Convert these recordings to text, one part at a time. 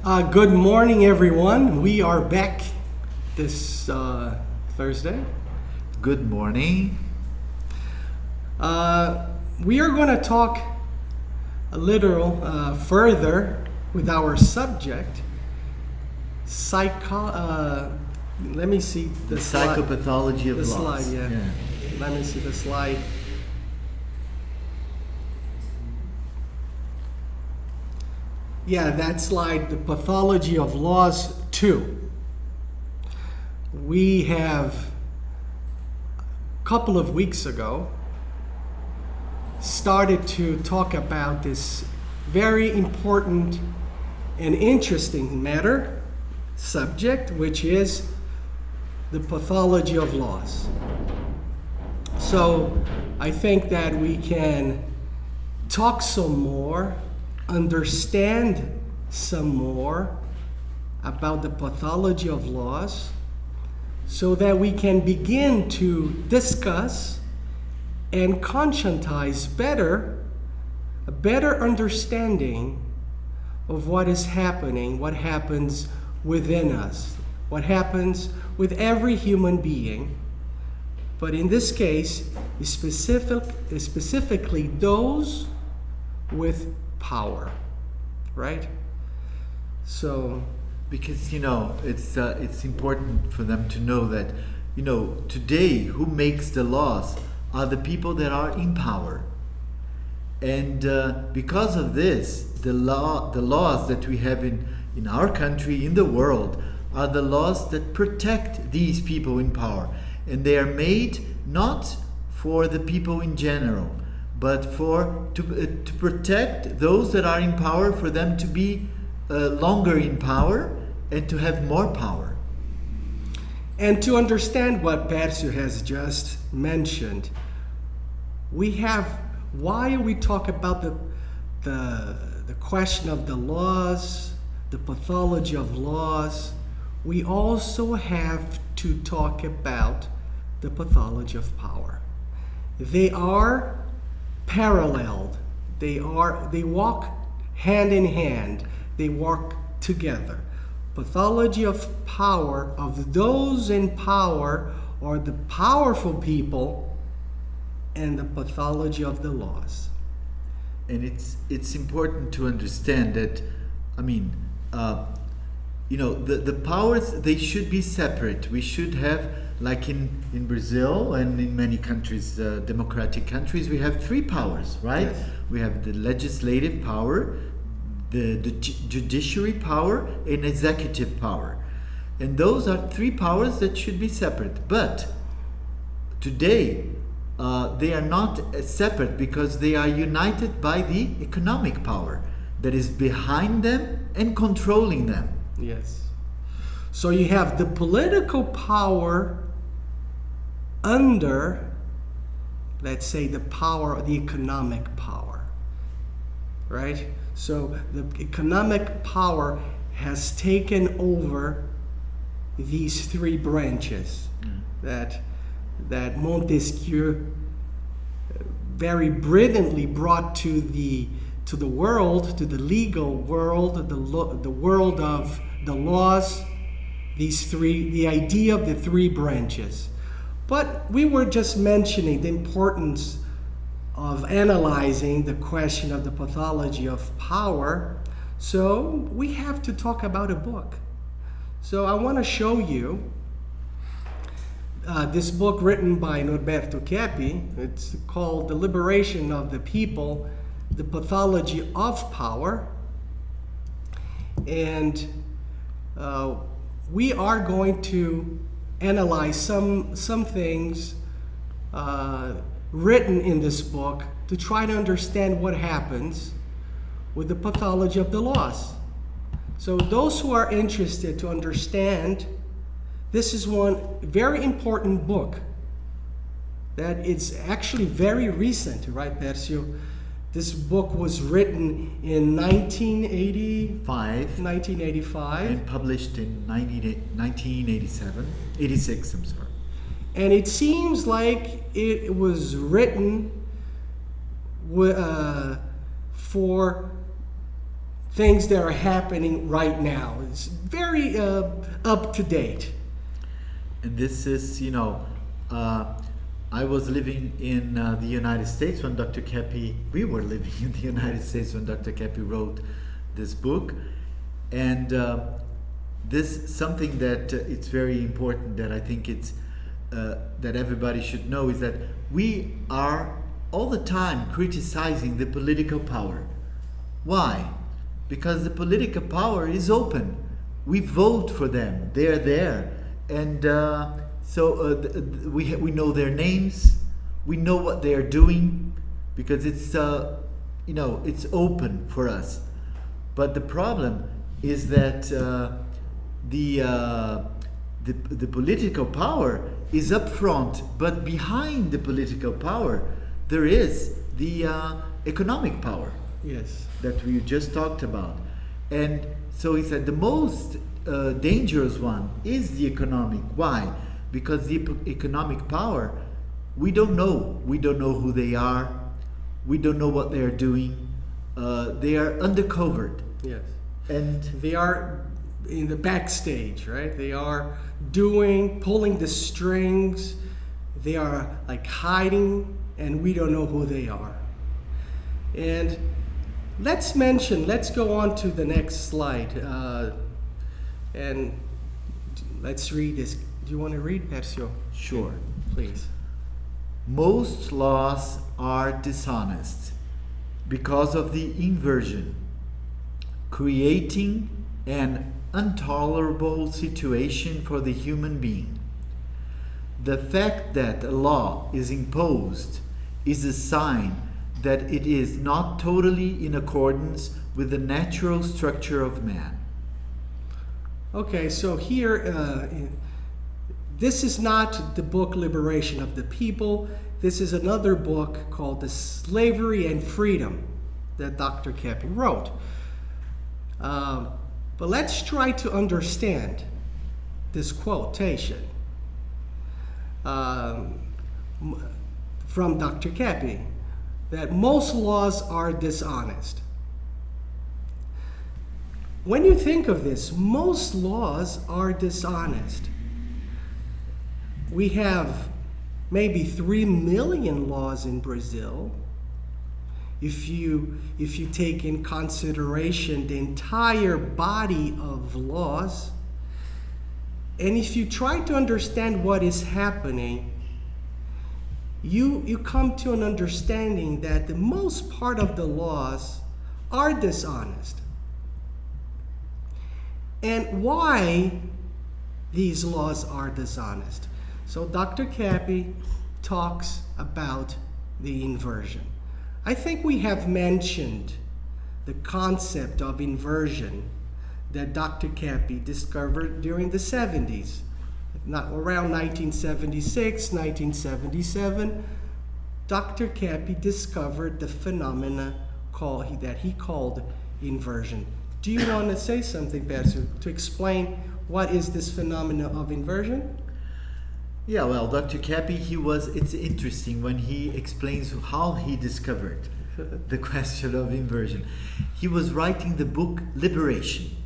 Good morning, everyone. We are back this Thursday. Good morning. We are going to talk a little further with our subject, let me see the Psychopathology of the laws. slide, yeah. Let me see the slide. Yeah, that slide, the Pathology of Laws 2. We have, a couple of weeks ago, started to talk about this very important and interesting subject, which is the pathology of laws. So I think that we can talk some more, understand some more about the pathology of laws, so that we can begin to discuss and conscientize a better understanding of what is happening, what happens within us, what happens with every human being, but in this case, specifically those with power, right? So, because it's important for them to know that today who makes the laws are the people that are in power, and because of this, the laws that we have in our country, in the world, are the laws that protect these people in power, and they are made not for the people in general, but to protect those that are in power, for them to be longer in power and to have more power. And to understand what Pérsio has just mentioned, why we talk about the question of the laws, the pathology of laws, we also have to talk about the pathology of power. They are paralleled. They walk hand in hand. They work together. Pathology of power, of those in power or the powerful people, and the pathology of the laws. And it's important to understand that, the powers, they should be separate. We should have, like in Brazil and in many countries, democratic countries, we have three powers, right? Yes. We have the legislative power, the judiciary power, and executive power. And those are three powers that should be separate. But today, they are not separate because they are united by the economic power that is behind them and controlling them. Yes. So you have the political power under, let's say, the economic power, right? So the economic power has taken over these three branches that Montesquieu very brilliantly brought to the world, to the legal world, the world of the laws, the idea of the three branches. But we were just mentioning the importance of analyzing the question of the pathology of power, so we have to talk about a book. So I want to show you this book written by Norberto Keppe. It's called The Liberation of the People, The Pathology of Power. And we are going to analyze some things written in this book to try to understand what happens with the pathology of the laws. So those who are interested to understand, this is one very important book that it's actually very recent, right, Pérsio? This book was written in 1985 and published in 86, I'm sorry. And it seems like it was written for things that are happening right now. It's very up to date. And this is, I was living in the United States when Dr. Keppe, we were living in the United States when Dr. Keppe wrote this book. And this something that it's very important that I think it's that everybody should know is that we are all the time criticizing the political power. Why? Because the political power is open. We vote for them. They're there. And we know their names. We know what they are doing because it's it's open for us. But the problem is that the political power is up front, but behind the political power there is the economic power. Yes. That we just talked about. And so he said the most dangerous one is the economic. Why? Because the economic power, we don't know. We don't know who they are. We don't know what they are doing. They are undercovered. Yes. And they are in the backstage, right? They are pulling the strings. They are like hiding, and we don't know who they are. And let's go on to the next slide. And let's read this. Do you want to read, Pérsio? Sure. Please. Most laws are dishonest because of the inversion, creating an intolerable situation for the human being. The fact that a law is imposed is a sign that it is not totally in accordance with the natural structure of man. Okay, so here, this is not the book Liberation of the People. This is another book called The Slavery and Freedom that Dr. Keppe wrote. But let's try to understand this quotation from Dr. Keppe, that most laws are dishonest. When you think of this, most laws are dishonest. We have maybe 3 million laws in Brazil. If you take in consideration the entire body of laws, and if you try to understand what is happening, you come to an understanding that the most part of the laws are dishonest. And why these laws are dishonest? So Dr. Keppe talks about the inversion. I think we have mentioned the concept of inversion that Dr. Keppe discovered during the 70s. Around 1976, 1977, Dr. Keppe discovered the phenomena that he called inversion. Do you want to say something, Pérsio, to explain what is this phenomena of inversion? Yeah, well, Dr. Keppe, it's interesting when he explains how he discovered the question of inversion. He was writing the book Liberation,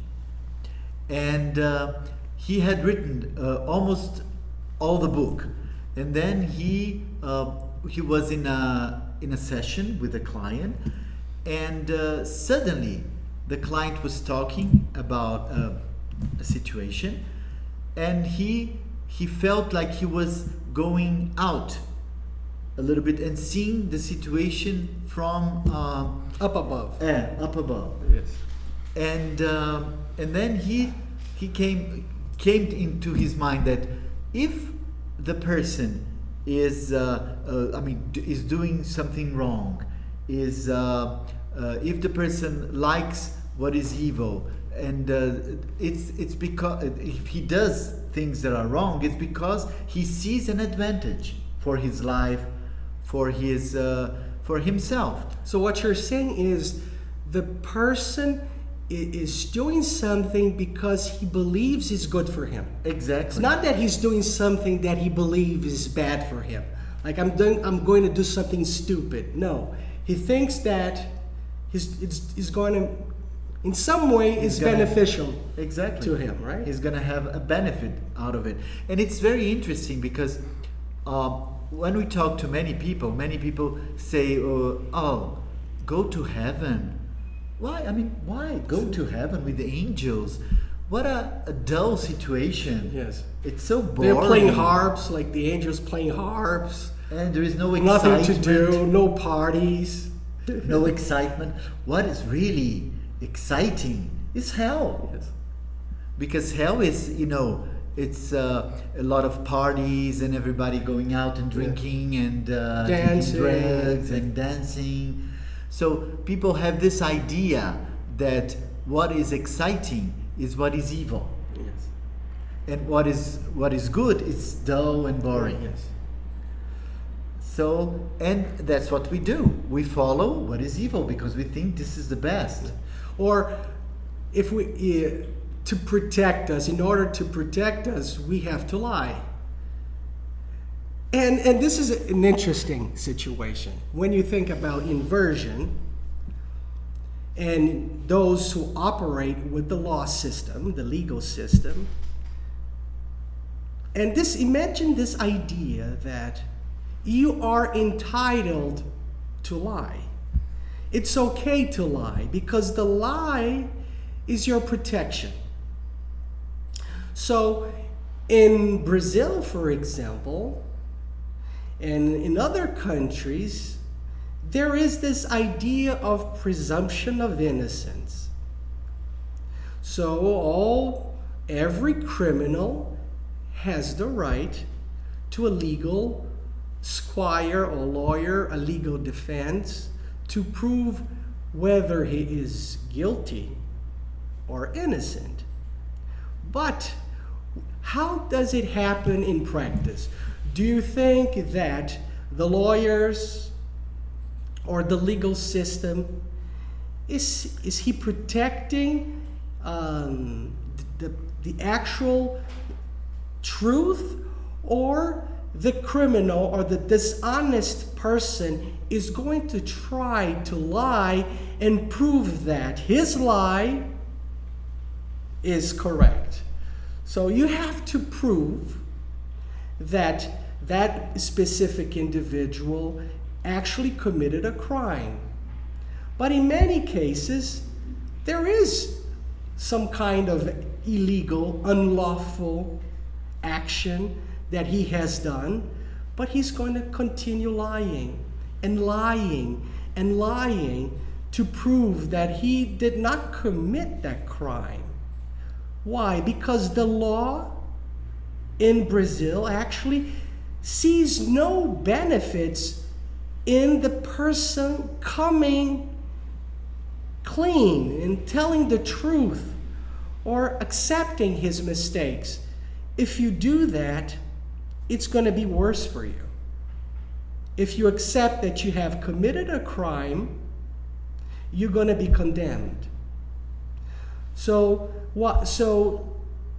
and he had written almost all the book, and then he was in a session with a client, and suddenly the client was talking about a situation, and he felt like he was going out a little bit and seeing the situation from up above. Up above. Yes. And then he came into his mind that if the person is doing something wrong, if the person likes what is evil, and it's because if he does things that are wrong, it's because he sees an advantage for his life, for himself. So what you're saying is the person is doing something because he believes is good for him. Exactly. It's not that he's doing something that he believes is bad for him. Like I'm going to do something stupid. No, he thinks that he's going to in some way is beneficial exactly to him, right? He's going to have a benefit out of it. And it's very interesting because when we talk to many people say, oh, go to heaven. Why? I mean, why go to heaven with the angels? What a dull situation. Yes. It's so boring. They're playing harps, like the angels playing harps. And there is no excitement. Nothing to do, no parties. No excitement. What is really exciting is hell. Yes. Because hell is, it's a lot of parties and everybody going out and drinking and taking drugs and dancing. So people have this idea that what is exciting is what is evil. Yes. And what is good is dull and boring. Yes. So, and that's what we do. We follow what is evil because we think this is the best. Or if we, to protect us, in order to protect us, we have to lie. And this is an interesting situation. When you think about inversion and those who operate with the law system, the legal system, and imagine this idea that you are entitled to lie. It's okay to lie because the lie is your protection. So in Brazil, for example, and in other countries, there is this idea of presumption of innocence. So every criminal has the right to a legal squire or lawyer, a legal defense, to prove whether he is guilty or innocent. But how does it happen in practice? Do you think that the lawyers or the legal system is he protecting the actual truth, or the criminal or the dishonest person is going to try to lie and prove that his lie is correct? So you have to prove that that specific individual actually committed a crime. But in many cases, there is some kind of illegal, unlawful action that he has done, but he's going to continue lying and lying and lying to prove that he did not commit that crime. Why? Because the law in Brazil actually sees no benefits in the person coming clean and telling the truth or accepting his mistakes. If you do that, it's going to be worse for you. If you accept that you have committed a crime, you're going to be condemned. So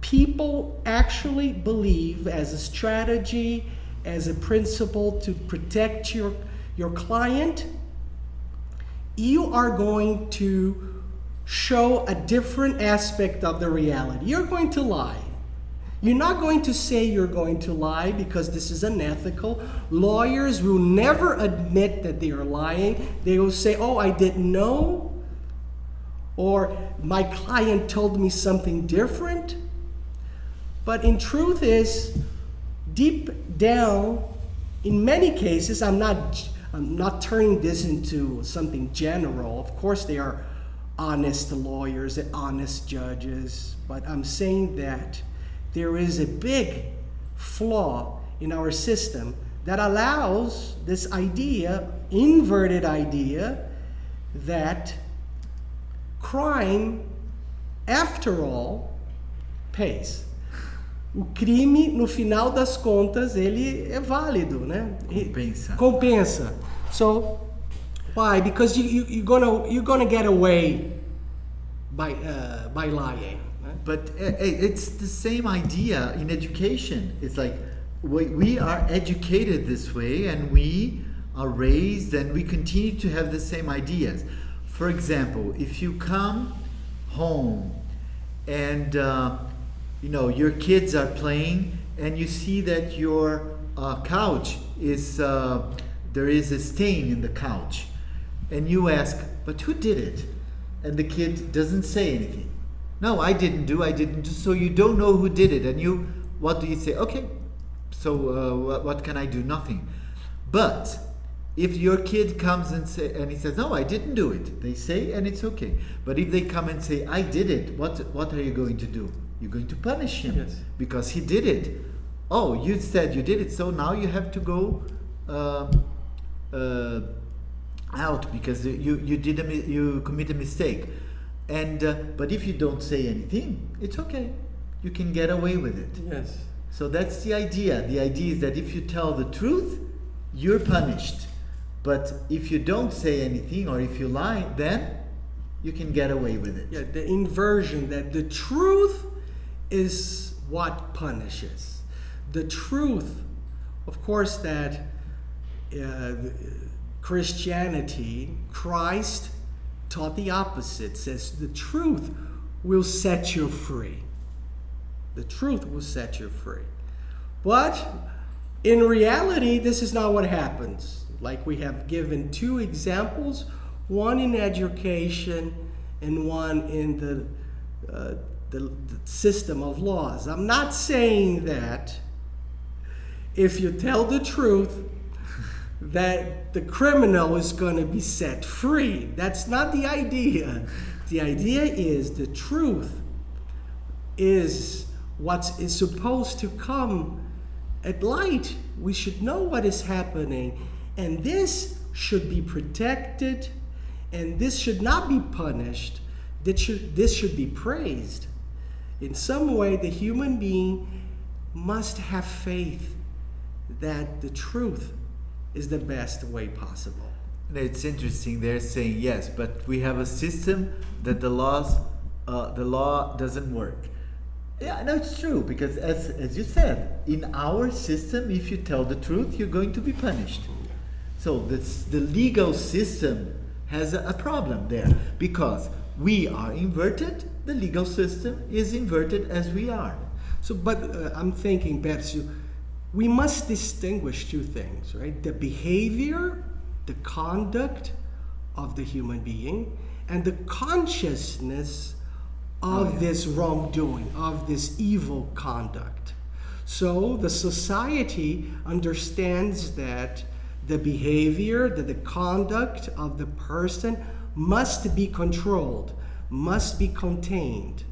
people actually believe, as a strategy, as a principle to protect your client, you are going to show a different aspect of the reality. You're going to lie. You're not going to say you're going to lie because this is unethical. Lawyers will never admit that they are lying. They will say, oh, I didn't know, or my client told me something different. But in truth is, deep down, in many cases, I'm not turning this into something general. Of course, there are honest lawyers and honest judges, but I'm saying that there is a big flaw in our system that allows this idea, inverted idea, that crime, after all, pays. O crime, no final das contas, ele é válido, né? Compensa. So, why? Because you're gonna get away by lying. Right? But it's the same idea in education. It's like we are educated this way, and we are raised, and we continue to have the same ideas. For example, if you come home, and your kids are playing, and you see that your couch is there is a stain in the couch, and you ask, "But who did it?" And the kid doesn't say anything. "No, I didn't do. So you don't know who did it, and what do you say? Okay, so what can I do? Nothing. But if your kid comes and he says, "No, I didn't do it," they say, and it's okay. But if they come and say, "I did it," what are you going to do? You're going to punish him. Yes. Because he did it. Oh, you said you did it, so now you have to go out because you commit a mistake. And but if you don't say anything, it's okay. You can get away with it. Yes. So that's the idea. The idea is that if you tell the truth, you're punished. But if you don't say anything or if you lie, then you can get away with it. Yeah, the inversion that the truth is what punishes. The truth, of course, that Christianity, Christ taught the opposite, says the truth will set you free. The truth will set you free. But in reality, this is not what happens. Like we have given two examples, one in education and one in the system of laws. I'm not saying that if you tell the truth, that the criminal is going to be set free. That's not the idea. The idea is the truth is what is supposed to come at light. We should know what is happening, and this should be protected, and this should not be punished. This should be praised. In some way, the human being must have faith that the truth is the best way possible. It's interesting. They're saying yes, but we have a system that the law doesn't work. Yeah, no, it's true, because as you said, in our system, if you tell the truth, you're going to be punished. So the legal system has a problem there, because we are inverted, the legal system is inverted as we are. So, but I'm thinking, Pérsio, we must distinguish two things, right? The behavior, the conduct of the human being, and the consciousness of this wrongdoing, of this evil conduct. So the society understands that the behavior, that the conduct of the person must be controlled, must be contained.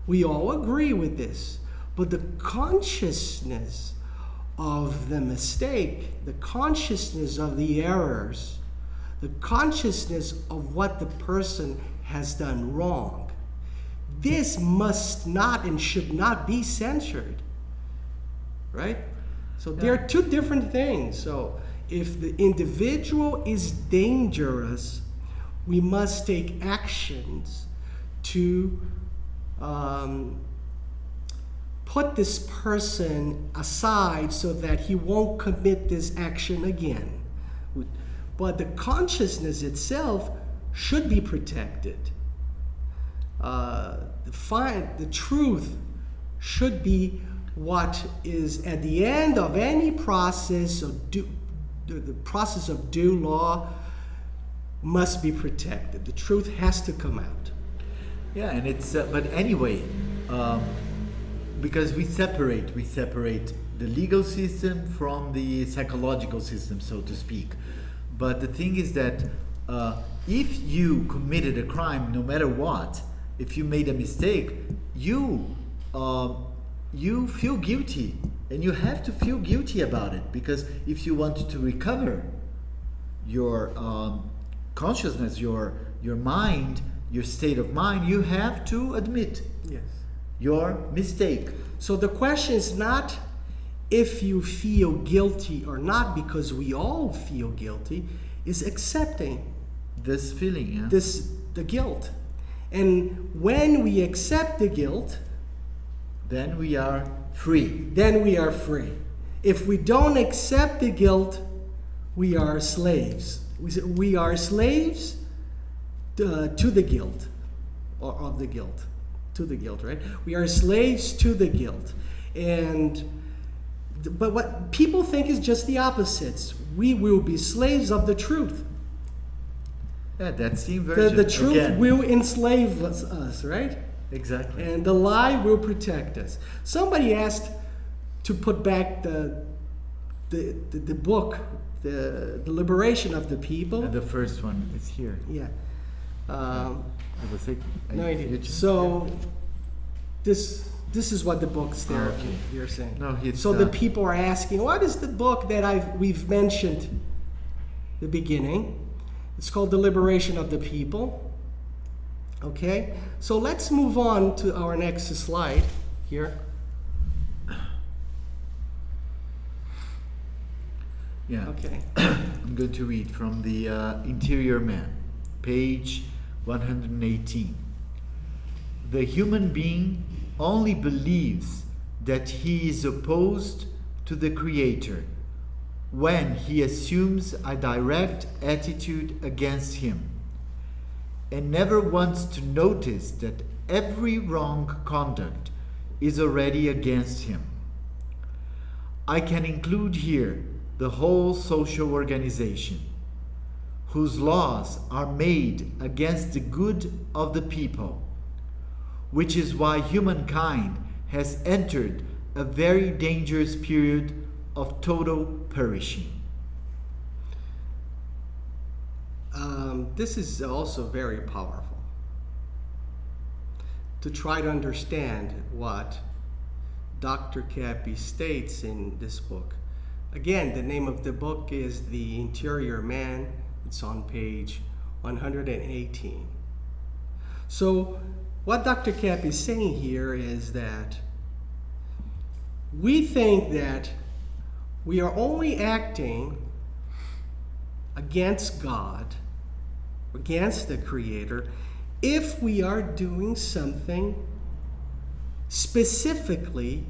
We all agree with this, but the consciousness of the mistake, the consciousness of the errors, the consciousness of what the person has done wrong, this must not and should not be censored, right? So there are two different things. So if the individual is dangerous, we must take actions to put this person aside so that he won't commit this action again. But the consciousness itself should be protected. The truth should be what is at the end of any process of the process of due law must be protected. The truth has to come out. Yeah, and it's but anyway, because we separate the legal system from the psychological system, so to speak. But the thing is that if you committed a crime, no matter what, if you made a mistake, you feel guilty, and you have to feel guilty about it, because if you want to recover your consciousness, your mind, your state of mind, you have to admit your mistake. So the question is not if you feel guilty or not, because we all feel guilty, is accepting this feeling, the guilt. And when we accept the guilt, then we are free. Then we are free. If we don't accept the guilt, we are slaves. We are slaves to the guilt. or of the guilt, to the guilt, right? We are slaves to the guilt. But what people think is just the opposites. We will be slaves of the truth. Yeah, that's the inversion. The truth again. will enslave us, right? Exactly. And the lie will protect us. Somebody asked to put back the book, the Liberation of the People. And the first one is here. Yeah. It was like, No idea. So this is what the book's there. Oh, okay. You're saying. No, it's, so the people are asking, what is the book that we've mentioned the beginning? It's called The Liberation of the People. Okay, so let's move on to our next slide here. Yeah. Okay. I'm going to read from the Interior Man, page 118. The human being only believes that he is opposed to the Creator when he assumes a direct attitude against him, and never wants to notice that every wrong conduct is already against him. I can include here the whole social organization, whose laws are made against the good of the people, which is why humankind has entered a very dangerous period of total perishing. This is also very powerful. To try to understand what Dr. Keppe states in this book. Again, the name of the book is The Interior Man. It's on page 118. So what Dr. Keppe is saying here is that we think that we are only acting against God, against the Creator, if we are doing something specifically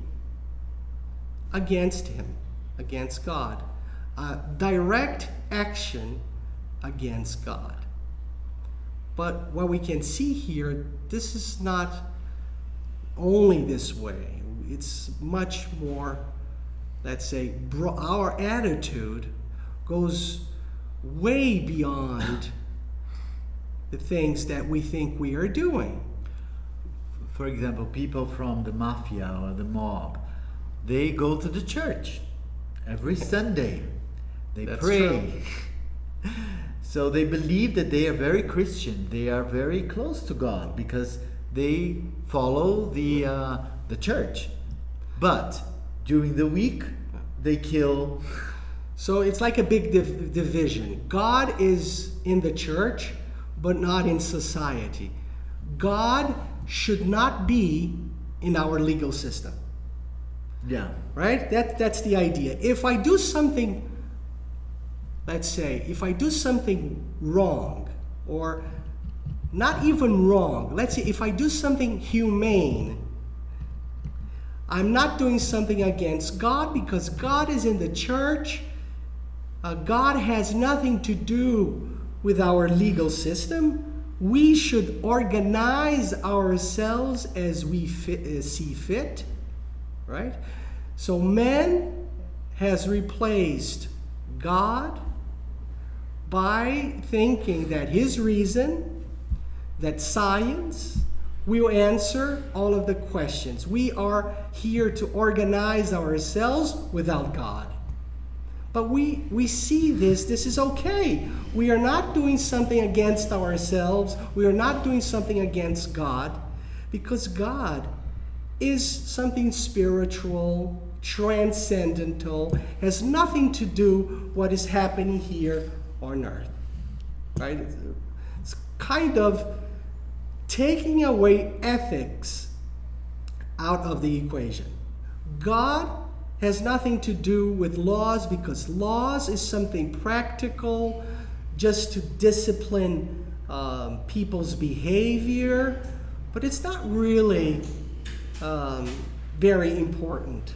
against Him, against God. Direct action against God. But what we can see here, this is not only this way. It's much more, let's say, our attitude goes way beyond the things that we think we are doing. For example, people from the mafia or the mob, they go to the church every Sunday. They That's pray. true. So they believe that they are very Christian. They are very close to God because they follow the church. But during the week, they kill. So it's like a big division. God is in the church, but not in society. God should not be in our legal system. Yeah. Right? That's the idea. If I do something, let's say, if I do something wrong, or not even wrong, let's say if I do something humane, I'm not doing something against God because God is in the church. God has nothing to do with our legal system. We should organize ourselves as we see fit, right? So man has replaced God by thinking that his reason, that science, will answer all of the questions. We are here to organize ourselves without God. But we see this is okay. We are not doing something against ourselves. We are not doing something against God, because God is something spiritual, transcendental, has nothing to do what is happening here on earth. Right? It's kind of taking away ethics out of the equation. God has nothing to do with laws, because laws is something practical, just to discipline people's behavior, but it's not really very important.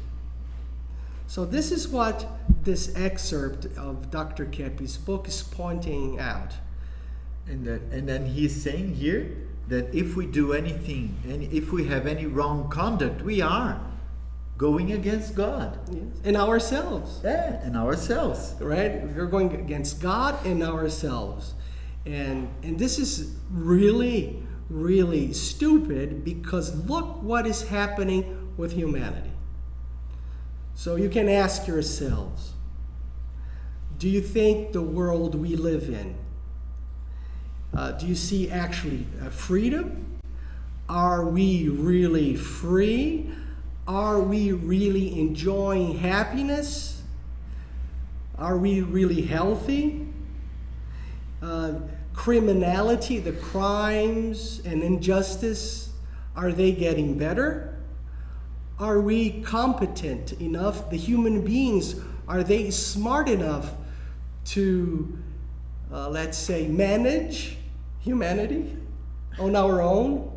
So this is what this excerpt of Dr. Keppe's book is pointing out. And then he's saying here that if we do anything, and if we have any wrong conduct, we are going against God. Yes. And ourselves. Yeah, and ourselves. Right? We're going against God and ourselves. And this is really, really stupid, because look what is happening with humanity. So you can ask yourselves, do you think the world we live in, do you see actually freedom? Are we really free? Are we really enjoying happiness? Are we really healthy? Criminality, the crimes and injustice, are they getting better? Are we competent enough? The human beings, are they smart enough to, let's say, manage humanity on our own?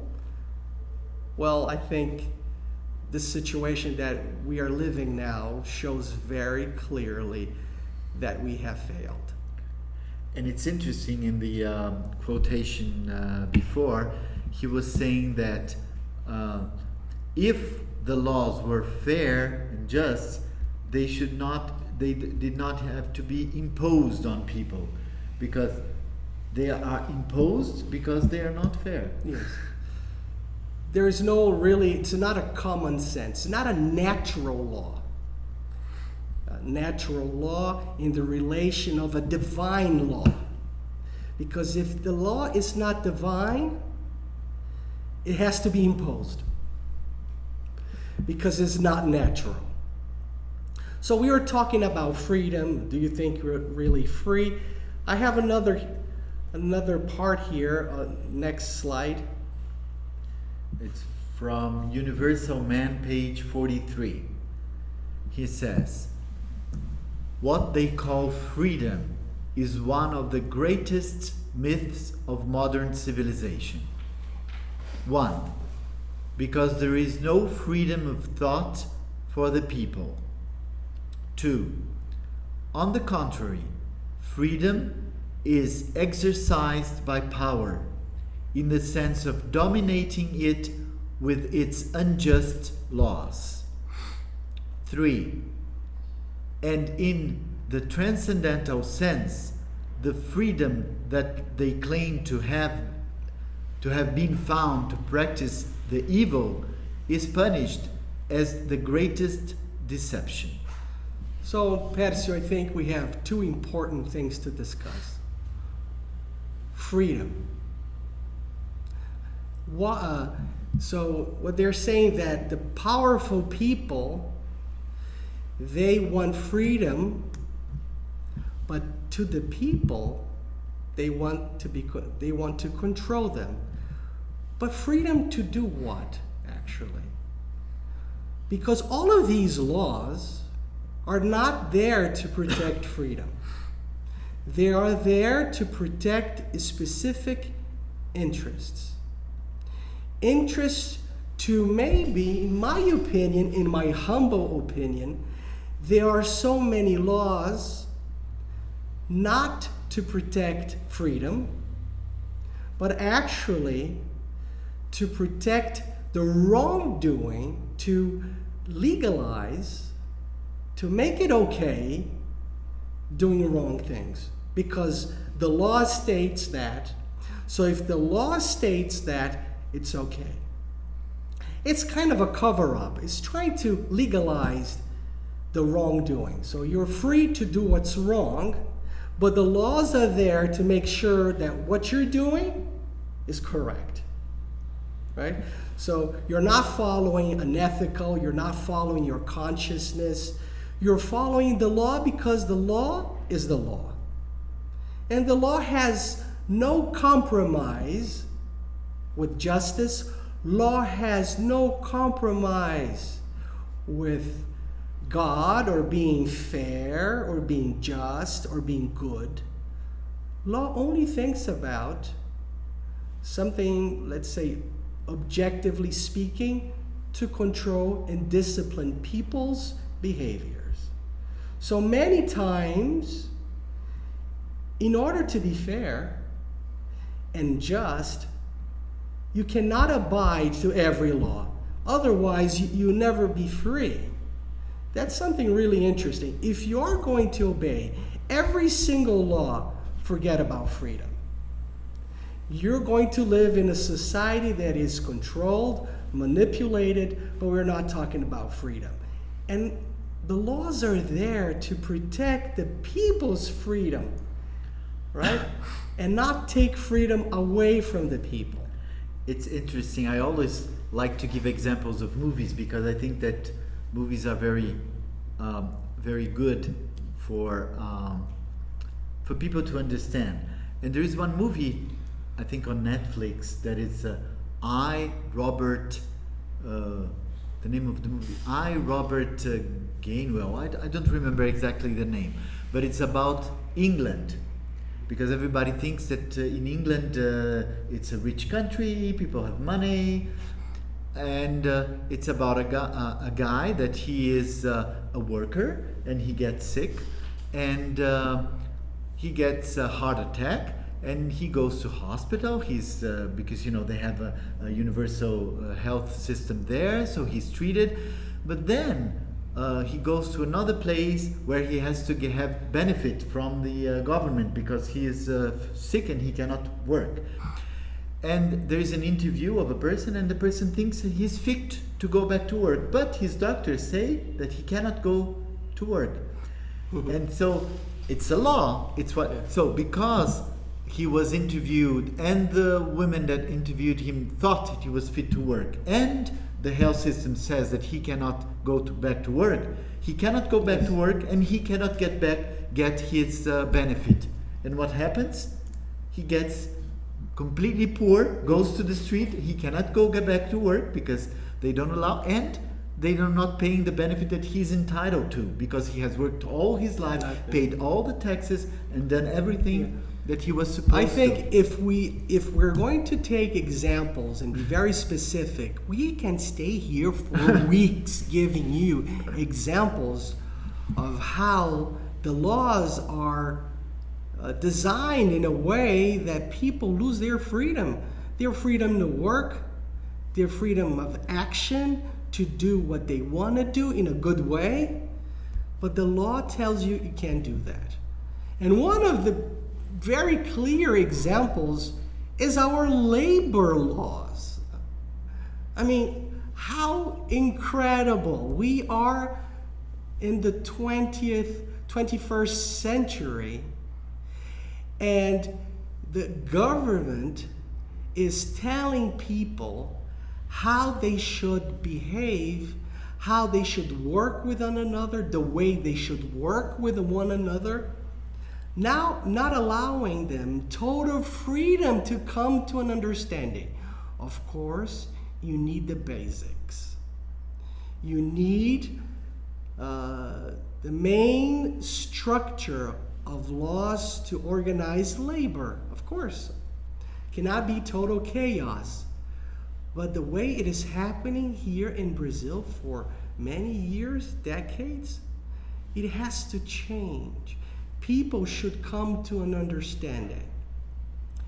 Well, I think the situation that we are living now shows very clearly that we have failed. And it's interesting, in the quotation before, he was saying that if the laws were fair and just, they did not have to be imposed on people, because they are imposed because they are not fair. Yes. There is no really, it's not a common sense, not a natural law. A natural law in the relation of a divine law. Because if the law is not divine, it has to be imposed. Because it's not natural. So we were talking about freedom. Do you think you're really free? I have another part here. Next slide. It's from Universal Man, page 43. He says, "What they call freedom is one of the greatest myths of modern civilization. 1. Because there is no freedom of thought for the people. 2. On the contrary, freedom is exercised by power, in the sense of dominating it with its unjust laws. 3. And in the transcendental sense, the freedom that they claim to have been found to practice the evil is punished as the greatest deception." So, Pérsio, I think we have two important things to discuss. Freedom. So what they're saying, that the powerful people, they want freedom, but to the people, they want to control them. But freedom to do what, actually? Because all of these laws are not there to protect freedom. They are there to protect specific interests. Interests to, maybe, in my opinion, in my humble opinion, there are so many laws not to protect freedom, but actually to protect the wrongdoing, to legalize, to make it okay doing wrong things. Because the law states that. So if the law states that, it's okay. It's kind of a cover-up. It's trying to legalize the wrongdoing. So you're free to do what's wrong, but the laws are there to make sure that what you're doing is correct. Right? So you're not following an ethical, you're not following your consciousness. You're following the law because the law is the law. And the law has no compromise with justice. Law has no compromise with God, or being fair, or being just, or being good. Law only thinks about something, let's say, objectively speaking, to control and discipline people's behaviors. So many times, in order to be fair and just, you cannot abide to every law. Otherwise, you'll never be free. That's something really interesting. If you're going to obey every single law, forget about freedom. You're going to live in a society that is controlled, manipulated, but we're not talking about freedom. And the laws are there to protect the people's freedom, right? And not take freedom away from the people. It's interesting. I always like to give examples of movies because I think that movies are very, very good for people to understand. And there is one movie, I think on Netflix, that is Robert. The name of the movie, Robert Gainwell. I don't remember exactly the name, but it's about England. Because everybody thinks that in England it's a rich country, people have money, and it's about a guy that he is a worker and he gets sick and he gets a heart attack and he goes to hospital. He's because they have a universal health system there, so he's treated, but then he goes to another place where he has to have benefit from the government because he is sick and he cannot work. And there is an interview of a person, and the person thinks that he's fit to go back to work, but his doctors say that he cannot go to work. And so it's a law. It's what. So because he was interviewed, and the women that interviewed him thought that he was fit to work, and the health system says that he cannot go back to work. He cannot go back to work, and he cannot get his benefit. And what happens? He gets completely poor, goes to the street. He cannot get back to work because they don't allow, and they are not paying the benefit that he's entitled to because he has worked all his life, paid all the taxes, and done everything that he was supposed to. I think if we're going to take examples and be very specific, we can stay here for weeks giving you examples of how the laws are designed in a way that people lose their freedom to work, their freedom of action, to do what they want to do in a good way. But the law tells you you can't do that. And one of the very clear examples is our labor laws. I mean, how incredible. We are in the 21st century, and the government is telling people how they should behave, how they should work with one another, the way they should work with one another. Now, not allowing them total freedom to come to an understanding. Of course, you need the basics. You need the main structure of laws to organize labor. Of course, cannot be total chaos. But the way it is happening here in Brazil for many years, decades, it has to change. People should come to an understanding.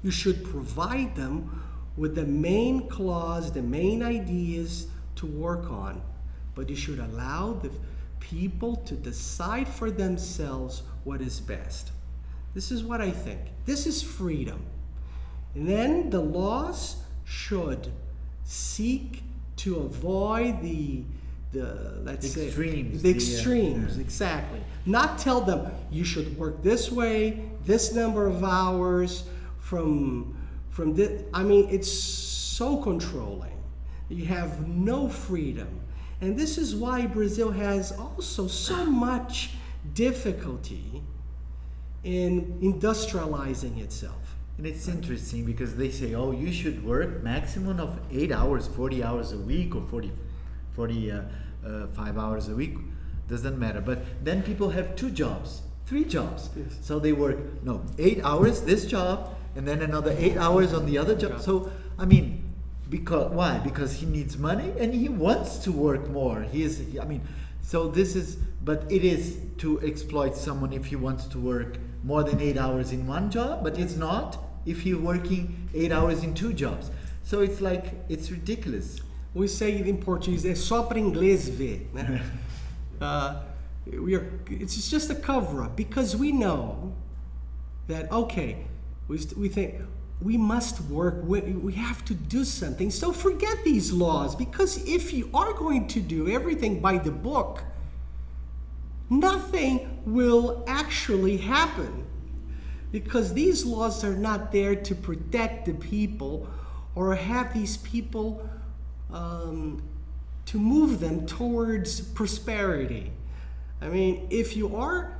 You should provide them with the main clause, the main ideas to work on, but you should allow the people to decide for themselves what is best. This is what I think. This is freedom. And then the laws should seek to avoid the extremes, exactly. Not tell them you should work this way, this number of hours from this. I mean, it's so controlling. You have no freedom. And this is why Brazil has also so much difficulty in industrializing itself. And it's interesting because they say, oh, you should work maximum of 8 hours, 40 hours a week, or 45 hours a week. Doesn't matter. But then people have 2 jobs, 3 jobs. Yes. So they work, 8 hours this job, and then another 8 hours on the other job. So, I mean, why? Because he needs money and he wants to work more. So this is, but it is to exploit someone if he wants to work more than 8 hours in one job, but it's not if he's working 8 hours in 2 jobs. So it's like, it's ridiculous. We say in Portuguese, é só para inglês ver, né? It's just a cover-up because we know that, okay, we think we must work, we have to do something. So forget these laws, because if you are going to do everything by the book, nothing will actually happen. Because these laws are not there to protect the people or have these people to move them towards prosperity. I mean, if you are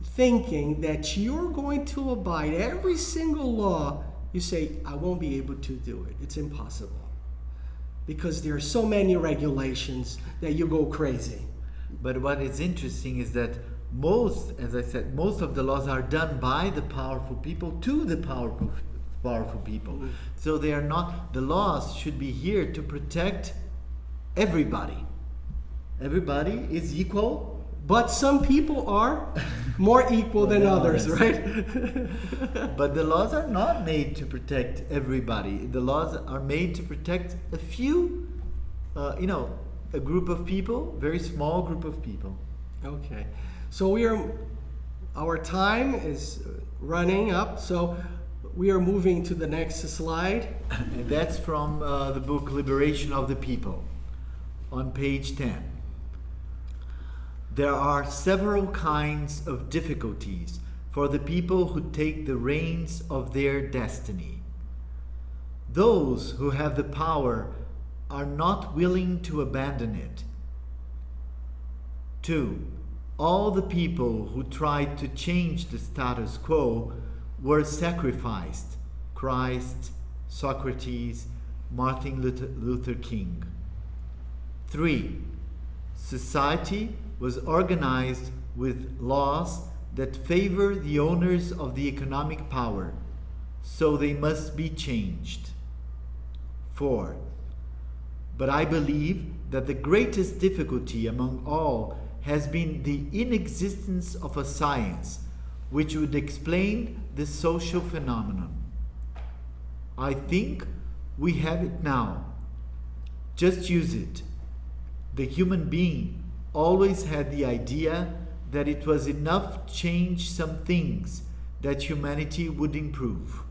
thinking that you're going to abide every single law, you say, I won't be able to do it. It's impossible. Because there are so many regulations that you go crazy. But what is interesting is that most, as I said, most of the laws are done by the powerful people to the powerful people. Mm-hmm. So they are not, the laws should be here to protect everybody. Everybody is equal. But some people are more equal than others, right? But the laws are not made to protect everybody. The laws are made to protect a few, a group of people, very small group of people. Okay. So our time is running up, so we are moving to the next slide. And that's from the book Liberation of the People, on page 10. There are several kinds of difficulties for the people who take the reins of their destiny. Those who have the power are not willing to abandon it. 2. All the people who tried to change the status quo were sacrificed. Christ, Socrates, Martin Luther King. 3. Society was organized with laws that favor the owners of the economic power, so they must be changed. 4. But I believe that the greatest difficulty among all has been the inexistence of a science which would explain the social phenomenon. I think we have it now. Just use it. The human being always had the idea that it was enough to change some things that humanity would improve.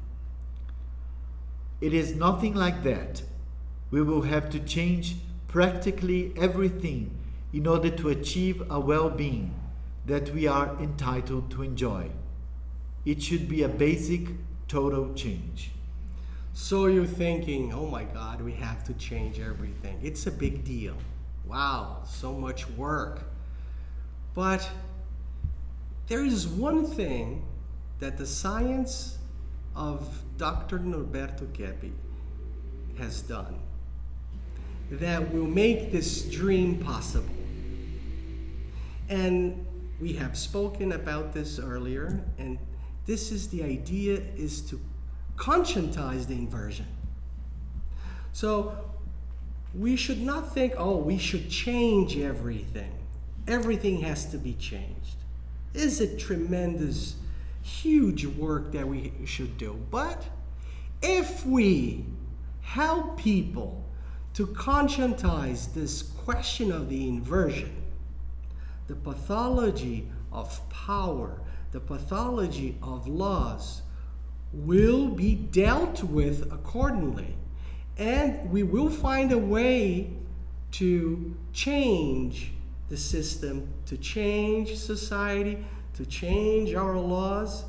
It is nothing like that. We will have to change practically everything in order to achieve a well-being that we are entitled to enjoy. It should be a basic, total change. So you're thinking, oh my God, we have to change everything. It's a big deal. Wow, so much work. But there is one thing that the science of Dr. Norberto Keppe has done that will make this dream possible. And we have spoken about this earlier, and this is the idea, is to conscientize the inversion. So we should not think, oh, we should change everything. Everything has to be changed. It's a tremendous, huge work that we should do. But if we help people to conscientize this question of the inversion, the pathology of power, the pathology of laws will be dealt with accordingly. And we will find a way to change the system, to change society, to change our laws,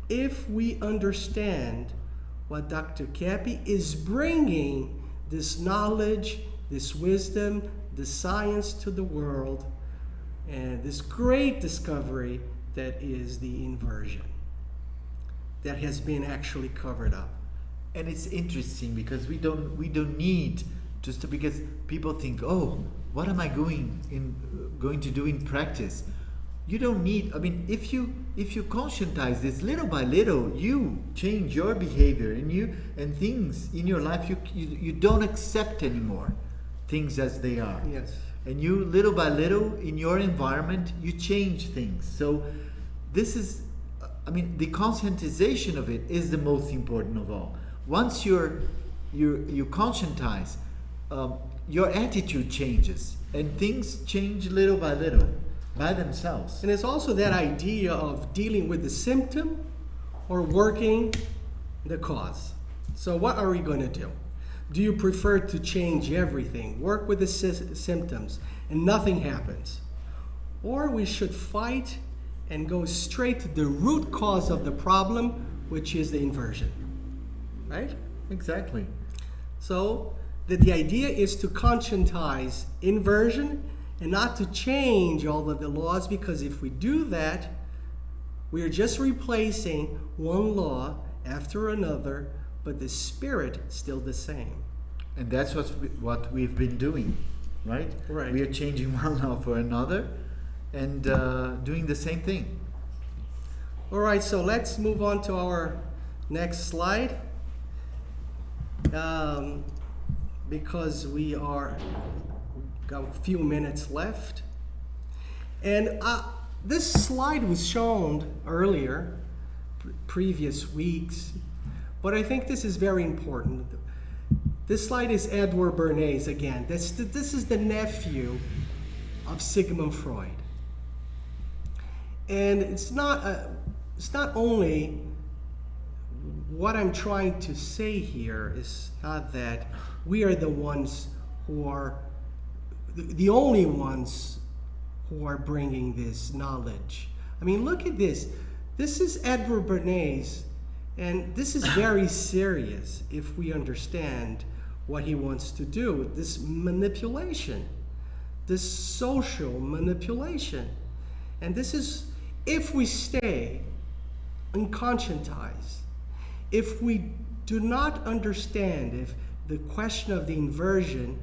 if we understand what Dr. Keppe is bringing, this knowledge, this wisdom, this science to the world, and this great discovery that is the inversion that has been actually covered up. And it's interesting because we don't need just to, because people think, oh, what am I going to do in practice? You don't need, I mean, if you conscientize this little by little, you change your behavior and things in your life, you don't accept anymore things as they are. Yes. And you, little by little, in your environment, you change things. So this is, I mean, the conscientization of it is the most important of all. Once you're you conscientize, your attitude changes, and things change little by little by themselves. And it's also that idea of dealing with the symptom or working the cause. So what are we going to do? Do you prefer to change everything, work with the symptoms, and nothing happens? Or we should fight and go straight to the root cause of the problem, which is the inversion. Right? Exactly. So the idea is to conscientize inversion and not to change all of the laws, because if we do that, we are just replacing one law after another, but the spirit still the same. And that's what we've been doing, right? Right. We are changing one law for another and doing the same thing. All right, so let's move on to our next slide. Because we got a few minutes left. And this slide was shown earlier, previous weeks, but I think this is very important. This slide is Edward Bernays again. This is the nephew of Sigmund Freud. And it's not only what I'm trying to say here is not that we are the ones who are the only ones who are bringing this knowledge. I mean, look at this. This is Edward Bernays, and this is very serious if we understand what he wants to do. This manipulation, this social manipulation. And this is, if we stay unconscientized, if we do not understand if the question of the inversion,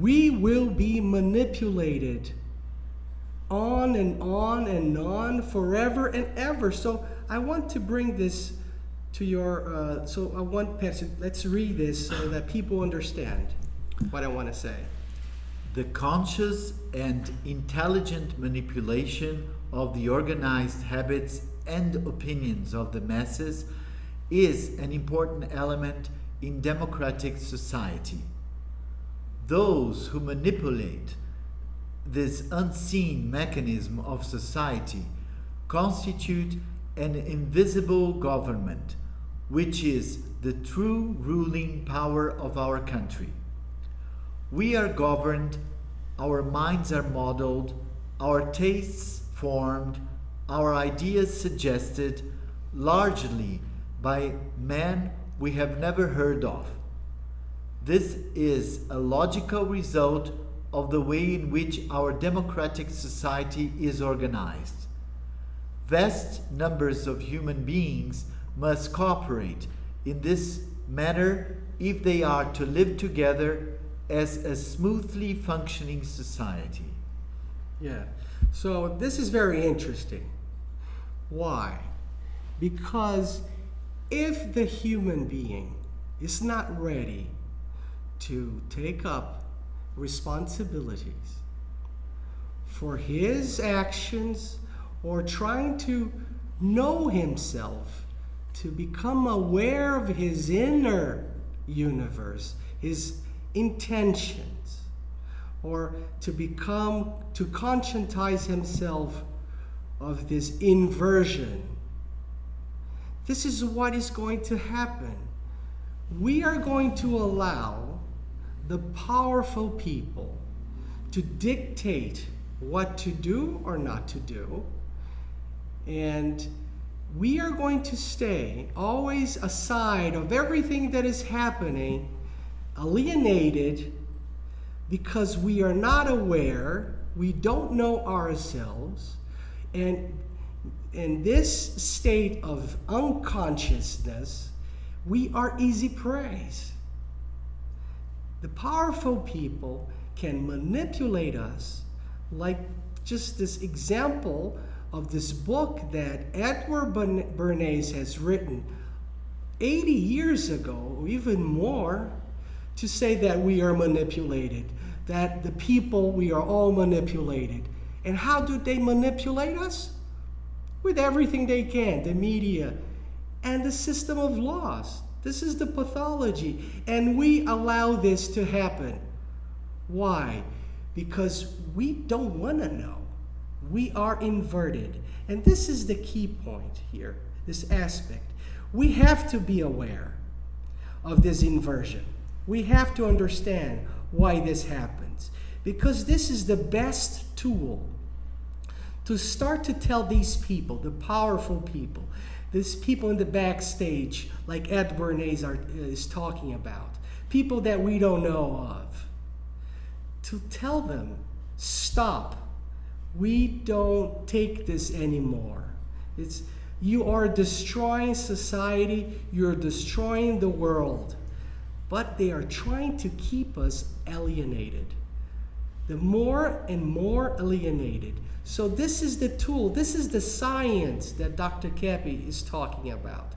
we will be manipulated on and on and on forever and ever. So I want to bring this to your, so I want, Pérsio, let's read this so that people understand what I want to say. The conscious and intelligent manipulation of the organized habits and opinions of the masses is an important element in democratic society. Those who manipulate this unseen mechanism of society constitute an invisible government, which is the true ruling power of our country. We are governed, our minds are modeled, our tastes formed, our ideas suggested, largely by men we have never heard of. This is a logical result of the way in which our democratic society is organized. Vast numbers of human beings must cooperate in this manner if they are to live together as a smoothly functioning society. Yeah, so this is very interesting. Why? Because if the human being is not ready to take up responsibilities for his actions or trying to know himself, to become aware of his inner universe, his intentions, or to conscientize himself of this inversion, this is what is going to happen. We are going to allow the powerful people to dictate what to do or not to do, and we are going to stay always aside of everything that is happening, alienated, because we are not aware, we don't know ourselves, and in this state of unconsciousness, we are easy prey. The powerful people can manipulate us, like just this example of this book that Edward Bernays has written 80 years ago, or even more, to say that we are manipulated, that the people, we are all manipulated. And how do they manipulate us? With everything they can, the media and the system of laws. This is the pathology. And we allow this to happen. Why? Because we don't want to know. We are inverted. And this is the key point here, this aspect. We have to be aware of this inversion. We have to understand why this happens. Because this is the best tool to start to tell these people, the powerful people, these people in the backstage, like Ed Bernays is talking about, people that we don't know of, to tell them, stop. We don't take this anymore. You are destroying society, you're destroying the world, but they are trying to keep us alienated. The more and more alienated. So this is the tool, this is the science that Dr. Keppe is talking about.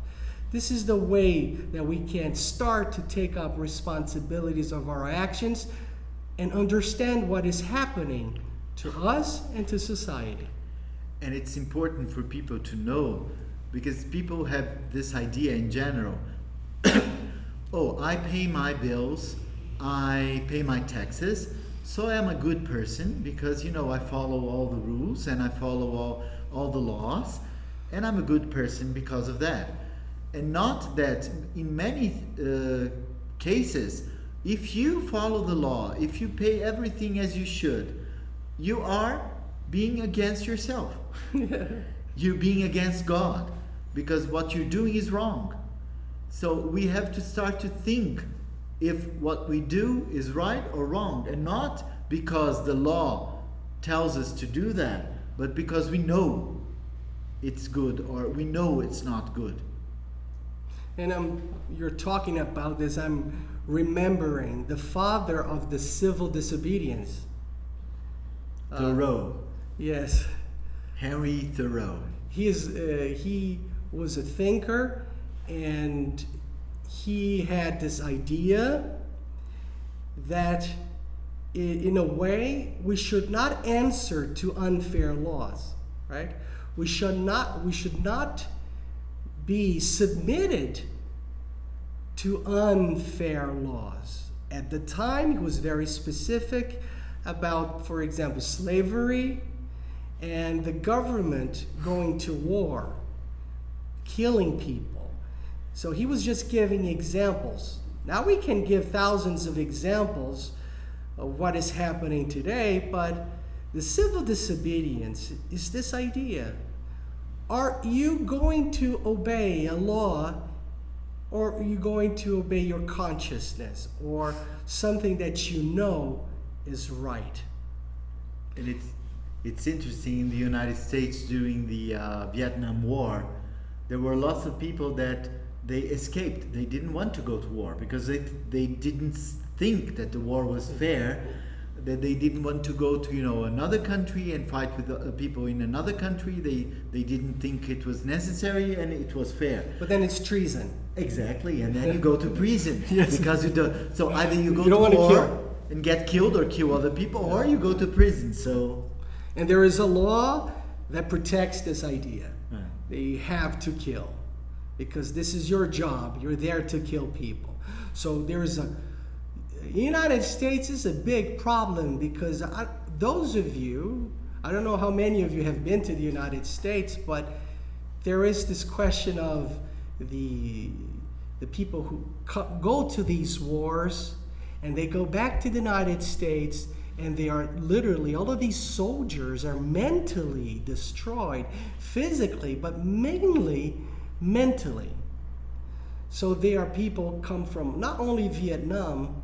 This is the way that we can start to take up responsibilities of our actions and understand what is happening to us and to society. And it's important for people to know, because people have this idea in general. Oh, I pay my bills, I pay my taxes, so I'm a good person because, I follow all the rules and I follow all the laws, and I'm a good person because of that. And not that in many cases, if you follow the law, if you pay everything as you should, you are being against yourself. You're being against God, because what you're doing is wrong. So we have to start to think if what we do is right or wrong, and not because the law tells us to do that, but because we know it's good or we know it's not good. And you're talking about this, I'm remembering the father of the civil disobedience. Thoreau. Yes. Henry Thoreau. He was a thinker, and he had this idea that in a way we should not answer to unfair laws, right? We should not be submitted to unfair laws. At the time, he was very specific about, for example, slavery and the government going to war, killing people. So he was just giving examples. Now we can give thousands of examples of what is happening today, but the civil disobedience is this idea. Are you going to obey a law, or are you going to obey your consciousness or something that you know is right? And it's interesting, in the United States during the Vietnam War, there were lots of people that they escaped. They didn't want to go to war because they didn't think that the war was fair, that they didn't want to go to another country and fight with people in another country. They didn't think it was necessary and it was fair. But then it's treason. Exactly, and then you go to prison. Yes. Because you don't. So either you go You don't to want to war kill. and get killed or kill other people, or you go to prison. So, and there is a law that protects this idea. Right. They have to kill because this is your job. You're there to kill people. So there is the United States is a big problem because those of you, I don't know how many of you have been to the United States, but there is this question of the people who go to these wars and they go back to the United States, and they are literally, all of these soldiers are mentally destroyed, physically, but mainly mentally. So they are people come from not only Vietnam,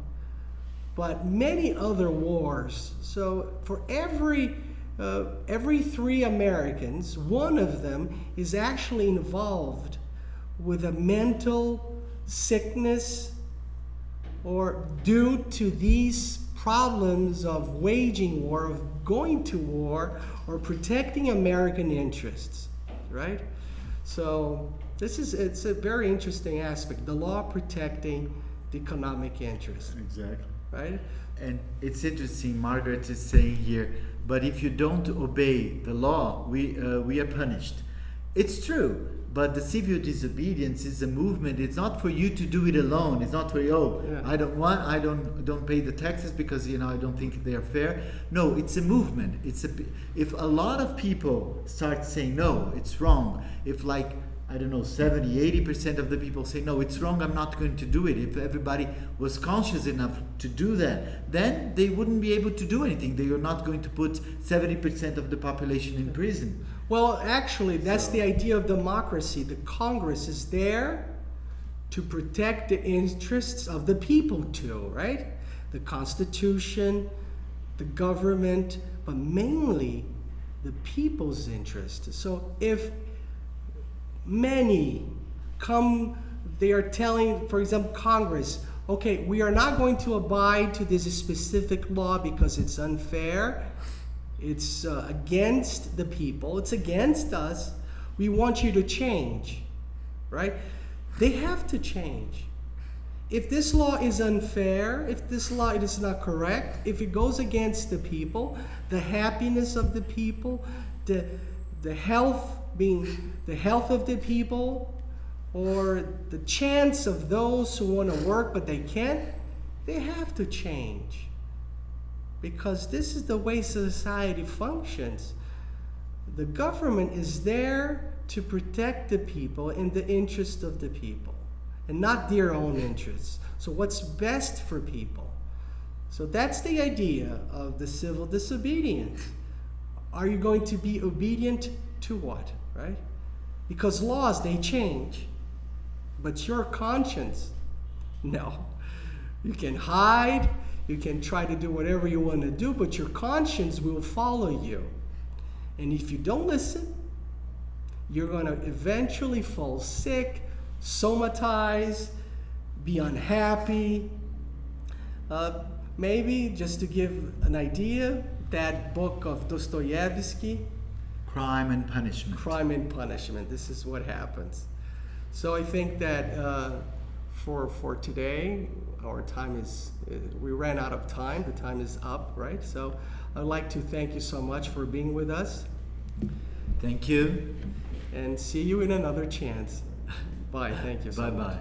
but many other wars. So for every 3 Americans, one of them is actually involved with a mental sickness or due to these problems of waging war, of going to war, or protecting American interests, right? So it's a very interesting aspect, the law protecting the economic interest. exactly. Right? And it's interesting, Margaret is saying here, but if you don't obey the law, we are punished. It's true, But the civil disobedience is a movement. It's not for you to do it alone. It's not for you. Yeah. I don't pay the taxes because I don't think they are fair. No, it's a movement. If a lot of people start saying no, it's wrong. If 70-80% of the people say no, it's wrong, I'm not going to do it. If everybody was conscious enough to do that, then they wouldn't be able to do anything. They are not going to put 70% of the population in prison. Well, actually, that's the idea of democracy. The Congress is there to protect the interests of the people too, right? The Constitution, the government, but mainly the people's interest. So if many come, they are telling, for example, Congress, okay, we are not going to abide to this specific law because it's unfair. It's against the people. It's against us. We want you to change, right? They have to change. If this law is unfair, if this law is not correct, if it goes against the people, the happiness of the people, the health of the people, or the chance of those who want to work but they can't, they have to change. Because this is the way society functions. The government is there to protect the people in the interest of the people and not their own interests. So what's best for people? So that's the idea of the civil disobedience. Are you going to be obedient to what, right? Because laws, they change. But your conscience, no. You can hide, you can try to do whatever you want to do, but your conscience will follow you. And if you don't listen, you're going to eventually fall sick, somatize, be unhappy. Maybe, just to give an idea, that book of Dostoevsky, Crime and Punishment. Crime and Punishment. This is what happens. So I think that for today, our time is, we ran out of time. The time is up, right? So I'd like to thank you so much for being with us. Thank you. And see you in another chance. Bye. Thank you so much. Bye-bye.